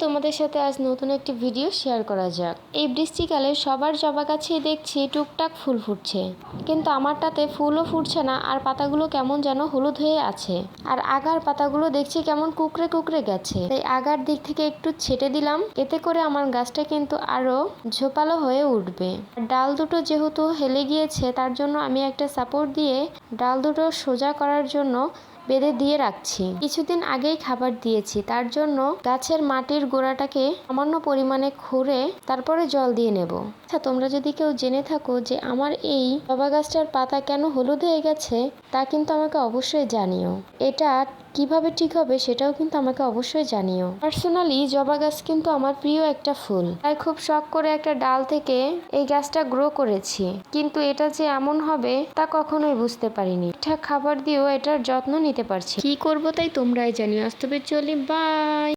তোমাদের সাথে আজ নতুন একটি ভিডিও শেয়ার করা যাক। এই বৃষ্টিকালে সবার জবা গাছেই দেখছি টুকটাক ফুল ফুটছে, কিন্তু আমারটাতে ফুলও ফুটছে না, আর পাতাগুলো কেমন যেন হলুদ হয়ে আছে। আর আগার পাতাগুলো দেখছি কেমন কুকড়ে কুকড়ে গেছে। তাই আগার দিক থেকে একটু ছেটে দিলাম, এতে করে আমার গাছটা কিন্তু আরো ঝোপালো হয়ে উঠবে। ডাল দুটো যেহেতু হেলে গিয়েছে, তার জন্য আমি একটা সাপোর্ট দিয়ে ডাল দুটো সোজা করার জন্য বেঁধে দিয়ে রাখছি। কিছুদিন আগেই খাবার দিয়েছি, তার জন্য গাছের মাটির গোড়াটাকে সামান্য পরিমাণে খুঁড়ে তারপরে জল দিয়ে নেব। আচ্ছা, তোমরা যদি কেউ জেনে থাকো যে আমার এই জবা গাছটার পাতা কেন হলুদ হয়ে গেছে, তা কিন্তু আমাকে অবশ্যই জানিও। এটা কিভাবে ঠিক হবে সেটাও কিন্তু আমাকে অবশ্যই জানিও। পার্সোনালি জবা গাছ কিন্তু আমার প্রিয় একটা ফুল, তাই খুব শখ করে একটা ডাল থেকে এই গাছটা গ্রো করেছি, কিন্তু এটা যে এমন হবে তা কখনোই বুঝতে পারিনি। ঠিকঠাক খাবার দিয়েও এটার যত্ন নিতে পারছি কি করব, তাই তোমরাই জানিও। আজ তবে চলি, বাই।